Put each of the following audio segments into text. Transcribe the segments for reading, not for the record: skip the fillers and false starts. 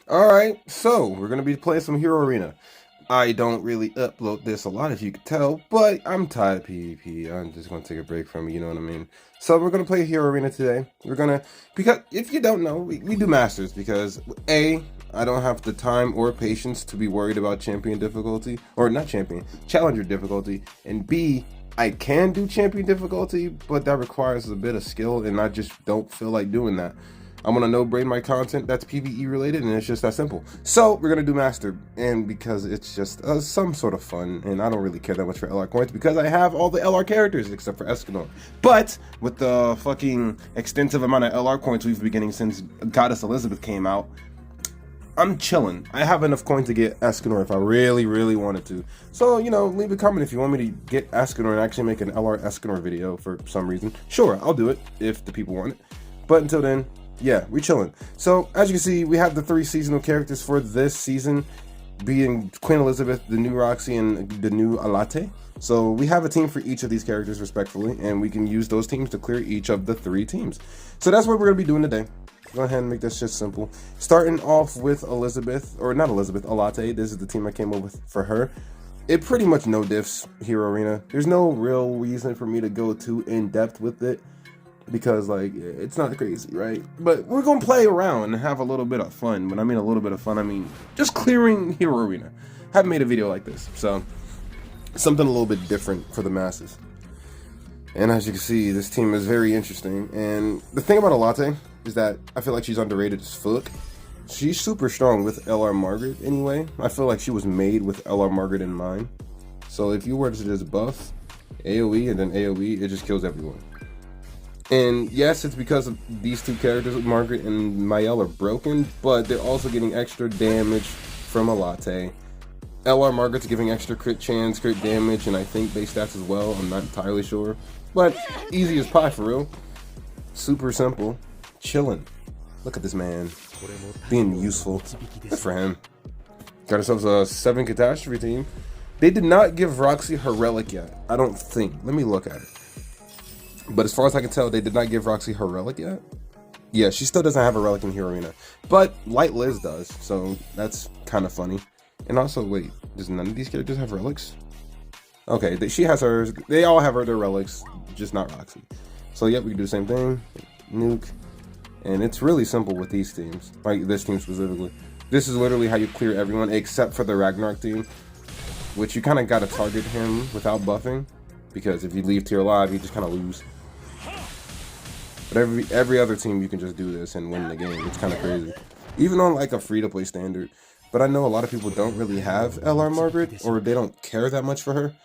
Alright, so we're gonna be playing some Hero Arena. I don't really upload this a lot, if you could tell, but I'm tired of PvP. I'm just gonna take a break from it, you know what I mean? So we're gonna play Hero Arena today. Because if you don't know, we do Masters because A, I don't have the time or patience to be worried about champion difficulty, or not champion, challenger difficulty, and B, I can do champion difficulty, but that requires a bit of skill, and I just don't feel like doing that. I want to no-brain my content that's PvE related, and it's just that simple. So we're gonna do Master, and because it's just some sort of fun, and I don't really care that much for LR coins because I have all the LR characters except for Escanor. But with the fucking extensive amount of LR coins we've been getting since Goddess Elizabeth came out, I'm chilling. I have enough coins to get Escanor if I really, really wanted to. So, you know, leave a comment if you want me to get Escanor and actually make an LR Escanor video for some reason. Sure, I'll do it if the people want it. But until then, yeah, we chilling. So, as you can see, we have the 3 seasonal characters for this season, being Queen Elizabeth, the new Roxy, and the new Alate. So, we have a team for each of these characters, respectfully, and we can use those teams to clear each of the 3 teams. So, that's what we're going to be doing today. Go ahead and make this shit simple. Starting off with Elizabeth, or not Elizabeth, Alate. This is the team I came up with for her. It pretty much no diffs, Hero Arena. There's no real reason for me to go too in-depth with it, because like it's not crazy, right? But we're gonna play around and have a little bit of fun. When I mean a little bit of fun, I mean just clearing Hero Arena. Haven't made a video like this, so something a little bit different for the masses. And as you can see, this team is very interesting. And the thing about Alate is that I feel like she's underrated as fuck. She's super strong with LR Margaret anyway. I feel like she was made with LR Margaret in mind. So if you were to just buff AoE and then AoE, it just kills everyone. And yes, it's because of these 2 characters, Margaret and Mael, are broken, but they're also getting extra damage from Alate. LR Margaret's giving extra crit chance, crit damage, and I think base stats as well. I'm not entirely sure. But easy as pie for real. Super simple. Chilling. Look at this man. Being useful. Good for him. Got ourselves a 7 catastrophe team. They did not give Roxy her relic yet. I don't think. Let me look at it. But as far as I can tell, they did not give Roxy her relic yet. Yeah, she still doesn't have a relic in Hero Arena. But Light Liz does, so that's kind of funny. And also, wait, does none of these characters have relics? Okay, she has hers. They all have their relics, just not Roxy. So yeah, we can do the same thing. Nuke. And it's really simple with these teams. Like this team specifically. This is literally how you clear everyone except for the Ragnarok team, which you kind of got to target him without buffing. Because if you leave tier alive, you just kind of lose. But every other team, you can just do this and win the game. It's kind of crazy. Even on like a free-to-play standard. But I know a lot of people don't really have LR Margaret, or they don't care that much for her.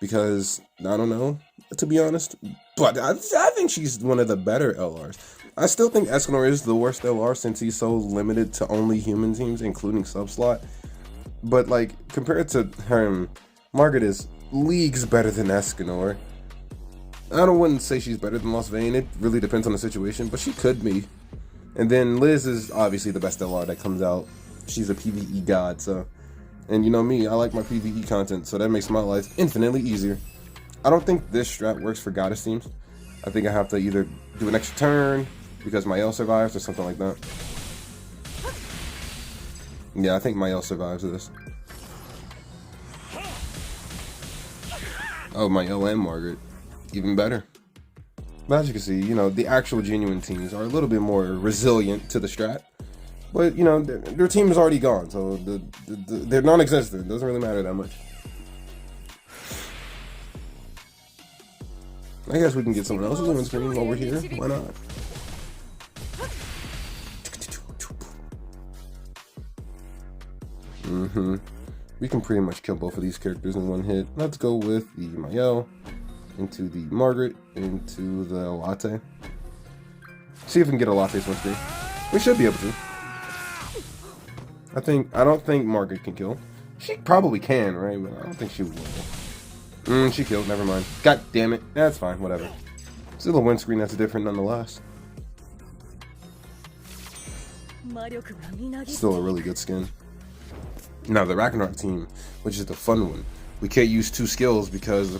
Because, I don't know, to be honest. But I think she's one of the better LRs. I still think Escanor is the worst LR since he's so limited to only human teams, including subslot. But like, compared to him, Margaret is leagues better than Escanor. Wouldn't say she's better than Lost Vein. It really depends on the situation, but she could be. And then Liz is obviously the best LR that comes out. She's a PvE god, so. And you know me, I like my PvE content, so that makes my life infinitely easier. I don't think this strat works for Goddess teams. I think I have to either do an extra turn because Mael survives or something like that. Yeah, I think Mael survives this. Oh, Mael and Margaret. Even better. But as you can see, you know, the actual genuine teams are a little bit more resilient to the strat. But, you know, their team is already gone, so they're non-existent. It doesn't really matter that much. I guess we can get someone else's win screen while we're here. Why not? We can pretty much kill both of these characters in one hit. Let's go with the Mael into the Margaret into the Latte. See if we can get a Latte's win screen. We should be able to. I don't think Margaret can kill. She probably can, right? But I don't think she will. She killed. Never mind. God damn it. That's fine. Whatever. Still a win screen that's different nonetheless. Still a really good skin. Now the Ragnarok team, which is the fun one. We can't use 2 skills because,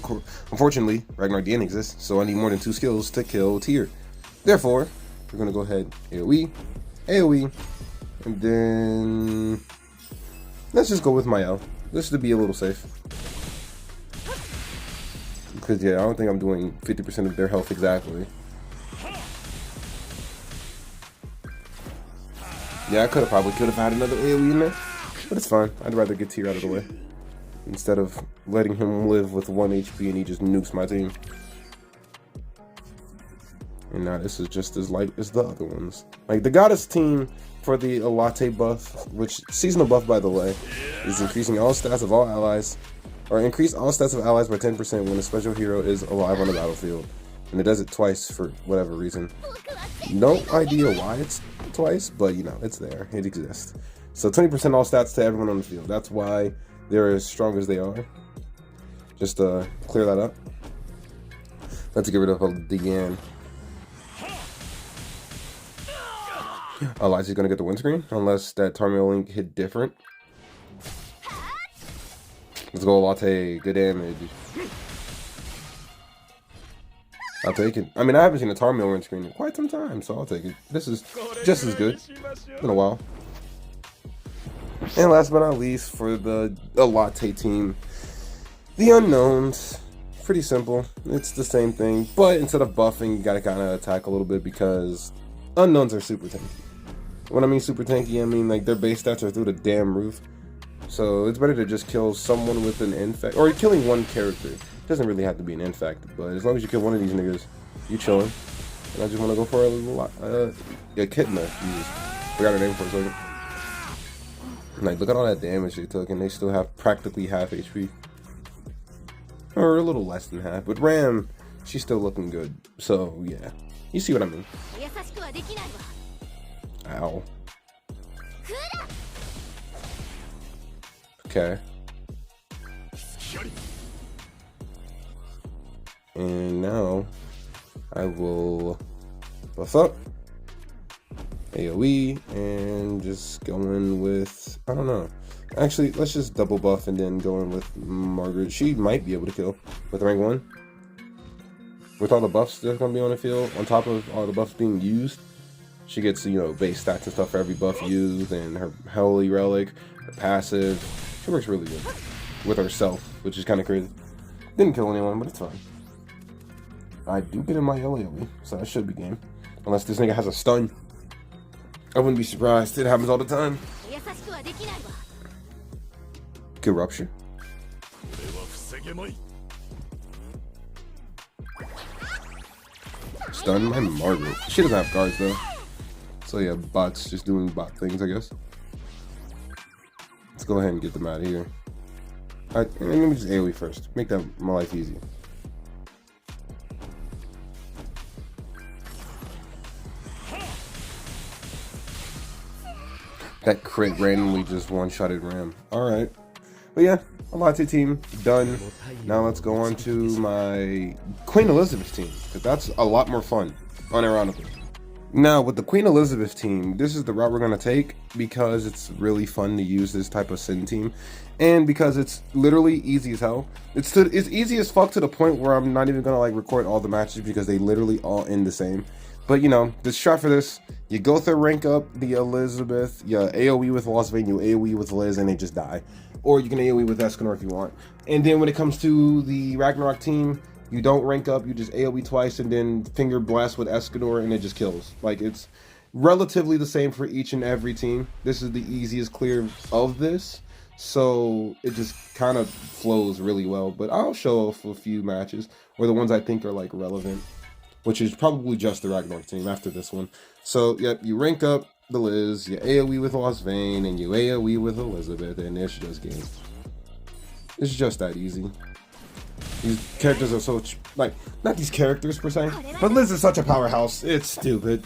unfortunately, Ragnarok DN exists, so I need more than 2 skills to kill tier. Therefore, we're going to go ahead, AoE, AoE, And then let's just go with my L, just to be a little safe. Because yeah, I don't think I'm doing 50% of their health exactly. Yeah, I could have had another AoE in there, but it's fine. I'd rather get Tyr out of the way instead of letting him live with 1 HP and he just nukes my team. And now this is just as light as the other ones. Like the Goddess team for the Latte buff, which seasonal buff by the way, is increasing all stats of all allies, or increase all stats of allies by 10% when a special hero is alive on the battlefield. And it does it twice for whatever reason. No idea why it's twice, but you know, it's there. It exists. So 20% all stats to everyone on the field. That's why they're as strong as they are. Just to clear that up. Let's get rid of Deanne. Elijah's gonna get the windscreen, unless that Tarmiel Link hit different. Let's go, Latte. Good damage. I'll take it. I mean, I haven't seen a Tarmiel windscreen in quite some time, so I'll take it. This is just as good. It's been a while. And last but not least, for the Latte team, the Unknowns. Pretty simple. It's the same thing, but instead of buffing, you gotta kind of attack a little bit because Unknowns are super tanky. When I mean super tanky, I mean like their base stats are through the damn roof. So it's better to just kill someone with an infect, or killing one character. It doesn't really have to be an infect, but as long as you kill one of these niggas, you chilling. And I just want to go for a little, Echidna. Forgot her name for a second. Like, look at all that damage they took, and they still have practically half HP. Or a little less than half. But Ram, she's still looking good. So, yeah. You see what I mean. Ow. Okay. And now, I will buff up AoE and just go in with, I don't know. Actually, let's just double buff and then go in with Margaret. She might be able to kill with rank 1. With all the buffs that's going to be on the field, on top of all the buffs being used, she gets, you know, base stats and stuff for every buff used, and her Holy Relic, her passive. She works really good with herself, which is kind of crazy. Didn't kill anyone, but it's fine. I do get in my AoE, so that should be game. Unless this nigga has a stun. I wouldn't be surprised. It happens all the time. Good rupture. Stun my Margaret. She doesn't have guards though. So yeah, bots just doing bot things, I guess. Let's go ahead and get them out of here. Let me just AoE first. Make that my life easy. That crit randomly just one-shotted Ram. Alright. But yeah, Latte team done. Now let's go on to my Queen Elizabeth team, because that's a lot more fun, unironically. Now with the Queen Elizabeth team, this is the route we're going to take because it's really fun to use this type of Sin team, and because it's literally easy as hell. It's easy as fuck to the point where I'm not even going to like record all the matches because they literally all end the same. But you know, the strat for this, you go through rank up the Elizabeth, you AoE with Losvane, you AoE with Liz, and they just die. Or you can AoE with Escanor if you want. And then when it comes to the Ragnarok team, you don't rank up, you just AoE twice and then finger blast with Escanor and it just kills. Like, it's relatively the same for each and every team. This is the easiest clear of this. So it just kind of flows really well. But I'll show off a few matches, or the ones I think are like relevant, which is probably just the Ragnarok team after this one. So, yep, you rank up the Liz, you AoE with Losvane, and you AoE with Elizabeth, and it's just game. It's just that easy. These characters are so, like, not these characters per se, but Liz is such a powerhouse, it's stupid.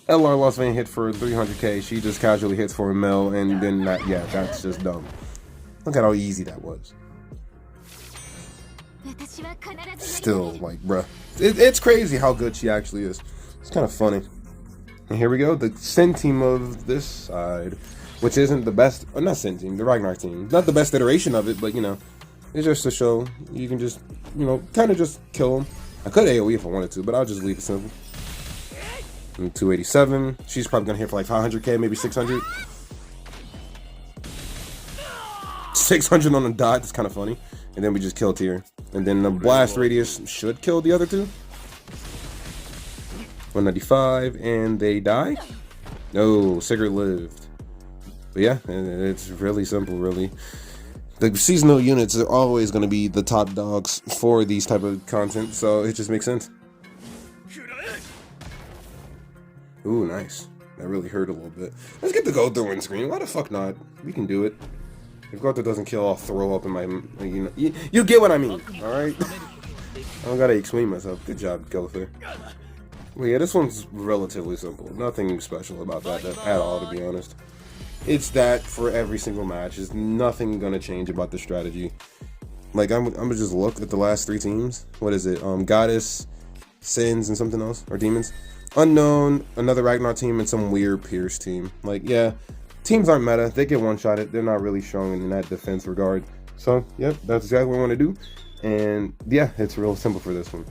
LR Losvane hit for 300k, she just casually hits for a mil, and then that, yeah, that's just dumb. Look at how easy that was. Still, like, bruh. It's crazy how good she actually is. It's kind of funny. And here we go, the Sin team of this side, which isn't the best, or not Sin team, the Ragnarok team. Not the best iteration of it, but, you know, it's just to show you can just, you know, kind of just kill them. I could AoE if I wanted to, but I'll just leave it simple. And 287. She's probably gonna hit for like 500k, maybe 600. 600 on the dot. It's kind of funny. And then we just kill tier. And then the blast radius should kill the other two. 195, and they die. No, Sigurd lived. But yeah, it's really simple, really. The seasonal units are always going to be the top dogs for these type of content, so it just makes sense. Ooh, nice. That really hurt a little bit. Let's get the Gotha win screen. Why the fuck not? We can do it. If Gotha doesn't kill, I'll throw up in my... You get what I mean, alright? I don't gotta explain myself. Good job, Gotha. Well, yeah, this one's relatively simple. Nothing special about that at all, to be honest. It's that for every single match. There's nothing gonna change about the strategy. Like, I'm gonna just look at the last 3 teams. What is it? Goddess, Sins, and something else? Or Demons? Unknown, another Ragnar team, and some weird Pierce team. Like, yeah, teams aren't meta. They get one-shotted. They're not really strong in that defense regard. So, yep, that's exactly what I want to do. And, yeah, it's real simple for this one.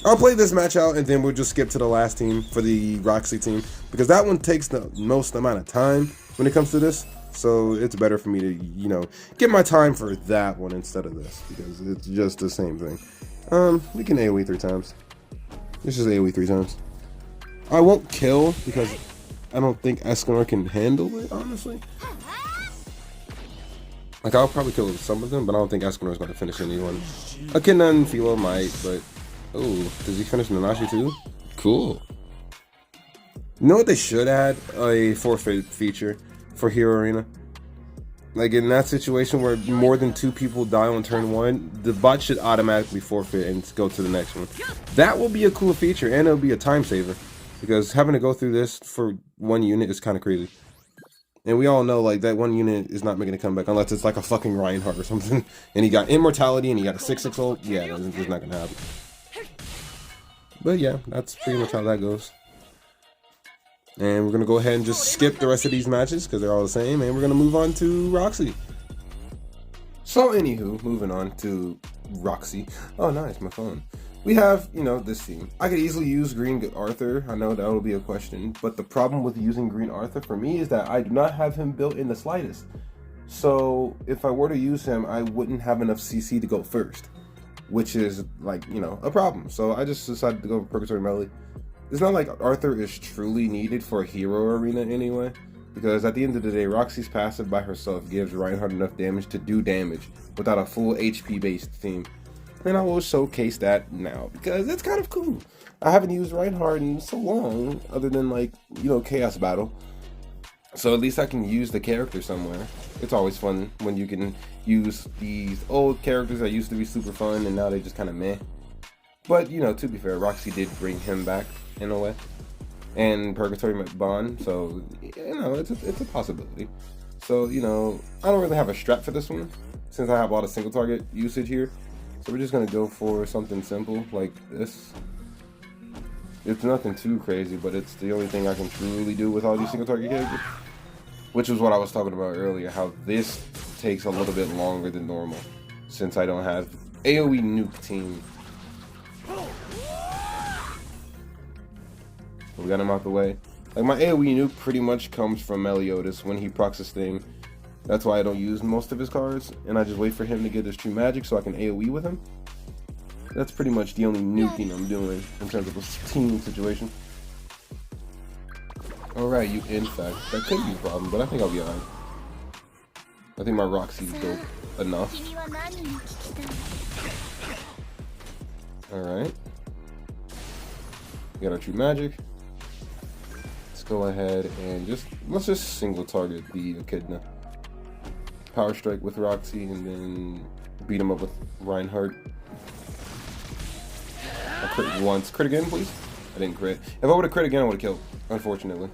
I'll play this match out, and then we'll just skip to the last team for the Roxy team, because that one takes the most amount of time when it comes to this. So it's better for me to, you know, get my time for that one instead of this, because it's just the same thing. We can AoE 3 times. Let's just AoE 3 times. I won't kill, because I don't think Escanor can handle it, honestly. Like, I'll probably kill some of them, but I don't think Escanor's going to finish anyone. Echidna and Philo might, but... Oh, does he finish Nanashi too? Cool. You know what they should add? A forfeit feature for Hero Arena. Like, in that situation where more than 2 people die on turn 1, the bot should automatically forfeit and go to the next one. That will be a cool feature, and it'll be a time saver. Because having to go through this for 1 unit is kind of crazy. And we all know, like, that 1 unit is not making a comeback unless it's like a fucking Reinhardt or something. And he got immortality and he got a 6/6 ult. Yeah, it's not gonna happen. But yeah, that's pretty much how that goes. And we're going to go ahead and just skip the rest of these matches because they're all the same. And we're going to move on to Roxy. So anywho, moving on to Roxy. Oh, nice, my phone. We have, you know, this team. I could easily use Green Arthur. I know that will be a question. But the problem with using Green Arthur for me is that I do not have him built in the slightest. So if I were to use him, I wouldn't have enough CC to go first. Which is, like, you know, a problem. So I just decided to go with Purgatory Melee. It's not like Arthur is truly needed for a Hero Arena anyway. Because at the end of the day, Roxy's passive by herself gives Reinhardt enough damage to do damage without a full HP based team. And I will showcase that now because it's kind of cool. I haven't used Reinhardt in so long, other than, like, you know, Chaos Battle. So at least I can use the character somewhere. It's always fun when you can use these old characters that used to be super fun and now they just kind of meh. But, you know, to be fair, Roxy did bring him back in a way. And Purgatory Bond, so, you know, it's a possibility. So, you know, I don't really have a strat for this one since I have a lot of single target usage here. So we're just going to go for something simple like this. It's nothing too crazy, but it's the only thing I can truly do with all these single target characters. Which is what I was talking about earlier, how this takes a little bit longer than normal, since I don't have AoE nuke team. We got him out the way. Like, my AoE nuke pretty much comes from Meliodas when he procs his thing. That's why I don't use most of his cards, and I just wait for him to get his true magic so I can AoE with him. That's pretty much the only nuking I'm doing in terms of a team situation. Alright, you infect. That could be a problem, but I think I'll be alright. I think my Roxy's dope enough. Alright. We got our true magic. Let's go ahead and let's just single target the Echidna. Power strike with Roxy and then beat him up with Reinhardt. I crit once. Crit again, please? I didn't crit. If I would have crit again, I would have killed. Unfortunately.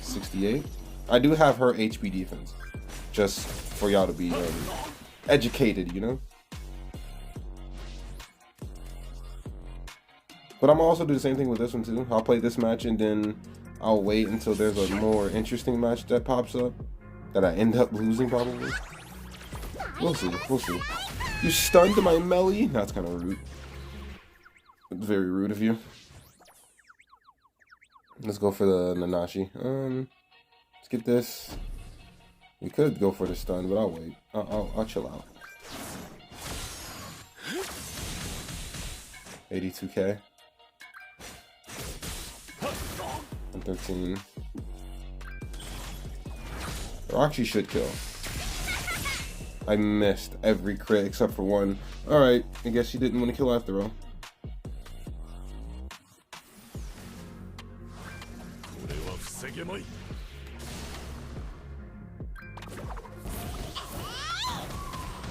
68. I do have her HP defense. Just for y'all to be educated, you know? But I'm also do the same thing with this one too. I'll play this match and then I'll wait until there's a more interesting match that pops up that I end up losing probably. We'll see. We'll see. You stunned my melee? That's kind of rude. It's very rude of you. Let's go for the Nanashi. Let's get this. We could go for the stun, but I'll wait. I'll chill out. 82k. 113. Roxy should kill. I missed every crit except for one. Alright, I guess she didn't want to kill after all.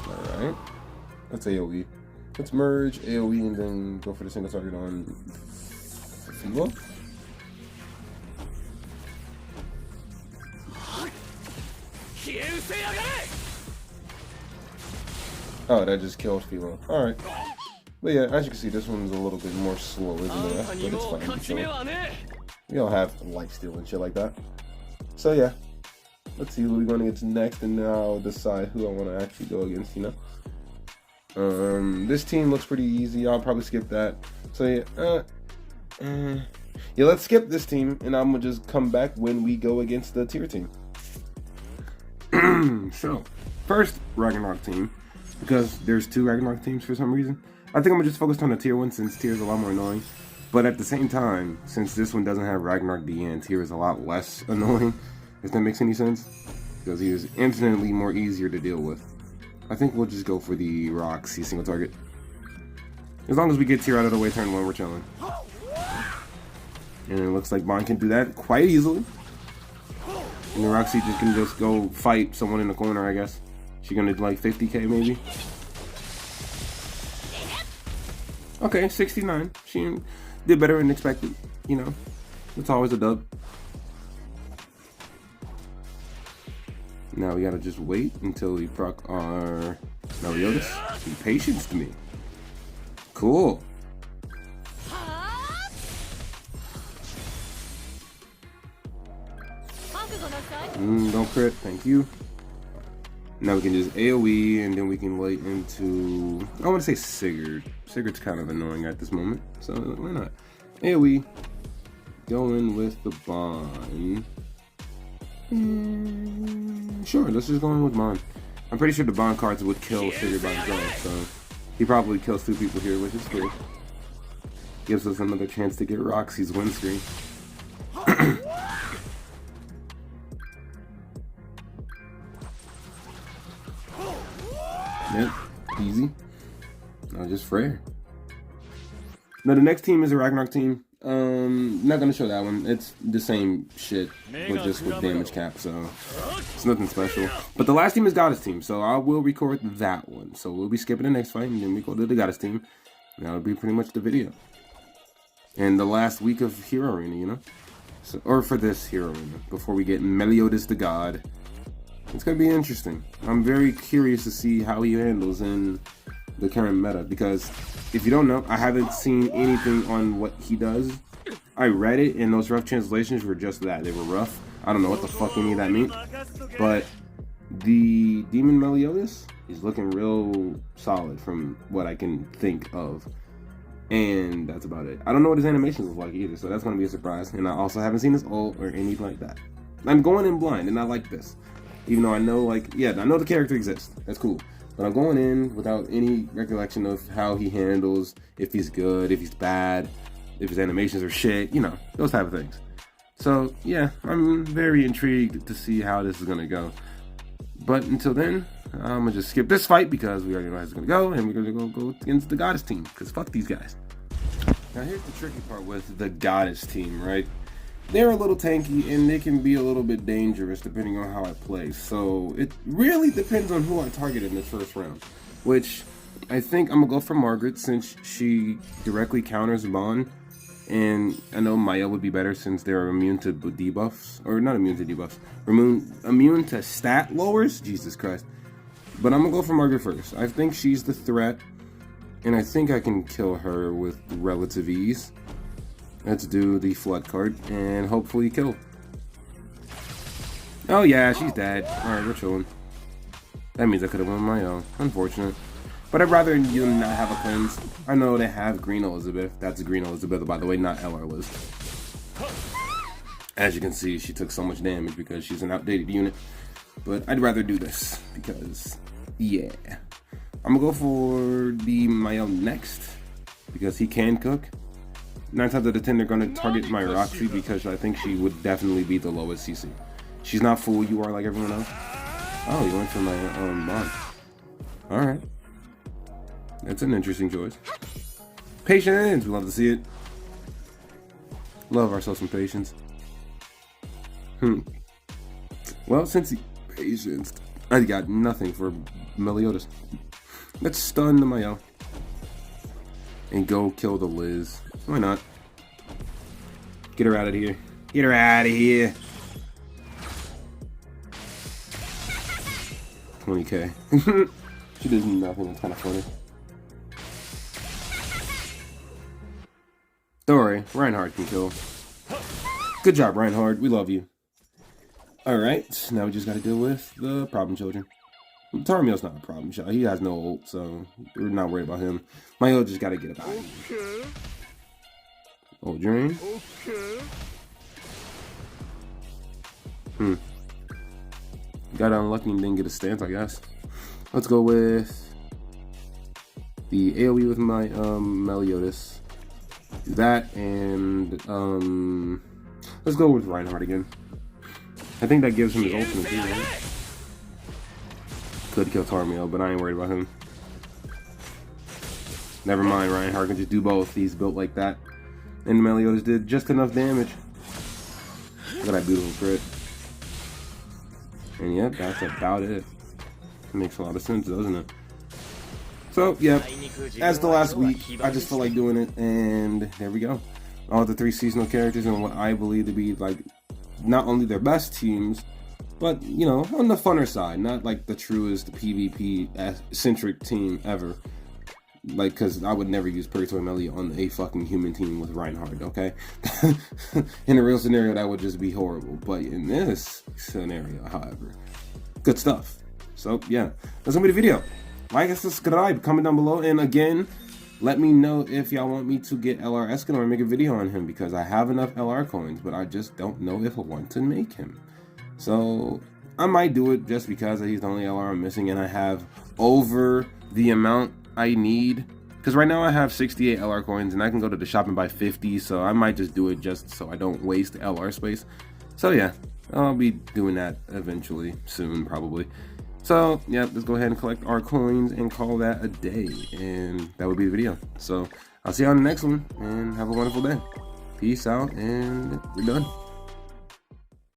Alright. Let's AoE. Let's merge AoE and then go for the single target on Philo. Oh, that just killed Philo. Alright. But yeah, as you can see, this one's a little bit more slower than the rest, but it's fine. We all have lifesteal and shit like that. So yeah. Let's see who we're going against next, and now I'll decide who I want to actually go against, you know? This team looks pretty easy. I'll probably skip that. So yeah, yeah, let's skip this team, and I'm gonna just come back when we go against the tier team. So, first Ragnarok team, because there's two Ragnarok teams for some reason. I think I'm gonna just focus on the tier one since tier is a lot more annoying. But at the same time, since this one doesn't have Ragnarok DN, tier is a lot less annoying. If that makes any sense, because he is infinitely more easier to deal with. I think we'll just go for the Roxy single target. As long as we get tier out of the way turn one, we're chilling. And it looks like Bond can do that quite easily. And the Roxy just can just go fight someone in the corner, I guess. She gonna do like 50k maybe. Okay, 69. She did better than expected, you know. It's always a dub. Now we gotta just wait until we proc our Meliodas. Be patient to me. Cool. Don't crit, thank you. Now we can just AoE and then we can wait into, I want to say Sigurd. Sigurd's kind of annoying at this moment, so why not? AoE, go in with the Bond. Sure, let's just go in with Bond. I'm pretty sure the Bond cards would kill Sigurd by himself, so he probably kills two people here, which is good. Gives us another chance to get Roxy's win screen. Yep, easy. No, just Freyr. Now the next team is a Ragnarok team. Not gonna show that one. It's the same shit, but just with damage cap, so it's nothing special. But the last team is Goddess team, so I will record that one. So we'll be skipping the next fight, and then we go to the Goddess team. And that'll be pretty much the video. And the last week of Hero Arena, you know? So, or for this Hero Arena, before we get Meliodas the God. It's gonna be interesting. I'm very curious to see how he handles in the current meta, because if you don't know, I haven't seen anything on what he does. I read it, and those rough translations were just that. They were rough. I don't know what the fuck any of that means. But the Demon Meliodas is looking real solid from what I can think of. And that's about it. I don't know what his animations look like either, so that's gonna be a surprise. And I also haven't seen his ult or anything like that. I'm going in blind, and I like this. Even though I know, like, yeah, I know the character exists. That's cool. But I'm going in without any recollection of how he handles, if he's good, if he's bad, if his animations are shit, you know, those type of things. So, yeah, I'm very intrigued to see how this is going to go. But until then, I'm going to just skip this fight because we already know how it's going to go, and we're going to go against the Goddess team, because fuck these guys. Now, here's the tricky part with the Goddess team, right? They're a little tanky, and they can be a little bit dangerous depending on how I play. So it really depends on who I target in this first round, which I think I'm going to go for Margaret since she directly counters Bond. And I know Maya would be better since they're immune to debuffs. Or not immune to debuffs. Immune to stat lowers? Jesus Christ. But I'm going to go for Margaret first. I think she's the threat, and I think I can kill her with relative ease. Let's do the flood card and hopefully kill. Oh yeah, she's dead. Alright, we're chilling. That means I could have won my own. Unfortunate. But I'd rather you not have a cleanse. I know they have Green Elizabeth. That's Green Elizabeth, by the way, not LR Liz. As you can see, she took so much damage because she's an outdated unit. But I'd rather do this because, yeah. I'm gonna go for the Mayo next because he can cook. 9 times out of 10, they're gonna target my Roxy because I think she would definitely be the lowest CC. She's not full UR like everyone else. Oh, you went for my mom. All right. That's an interesting choice. Patience! We love to see it. Love ourselves some patience. Well, since he patience, I got nothing for Meliodas. Let's stun the Mayo. And go kill the Liz. Why not? Get her out of here. Get her out of here. 20k. She does nothing. It's kind of funny. Don't worry, Reinhardt can kill. Good job, Reinhardt. We love you. Alright, now we just gotta deal with the problem children. Tarmiel's not a problem child. He has no ult, so we're not worried about him. My ult just gotta get up out of here. Ult drain. Got unlucky and didn't get a stance, I guess. Let's go with the AoE with my Meliodas. Do that, and let's go with Reinhardt again. I think that gives him his ultimate too, right? Could kill Tarmiel, but I ain't worried about him. Never mind, Reinhardt can just do both. He's built like that. And Meliodas did just enough damage. Look at that beautiful crit. And yep, that's about it. Makes a lot of sense, doesn't it? So, yeah, as the last week, I just feel like doing it, and there we go. All the 3 seasonal characters and what I believe to be, like, not only their best teams, but, you know, on the funner side, not like the truest PvP-centric team ever. Like, because I would never use Purgatory Melee on a fucking human team with Reinhardt, okay? In a real scenario, that would just be horrible. But in this scenario, however, good stuff. So, yeah, that's gonna be the video. Like and subscribe, comment down below, and again, let me know if y'all want me to get LR Escanor and make a video on him, because I have enough LR coins, but I just don't know if I want to make him. So, I might do it just because he's the only LR I'm missing, and I have over the amount I need. Because right now I have 68 LR coins, and I can go to the shop and buy 50, so I might just do it just so I don't waste LR space. So yeah, I'll be doing that eventually, soon probably. So yeah, let's go ahead and collect our coins and call that a day, and that would be the video. So I'll see you on the next one, and have a wonderful day. Peace out, and we're done.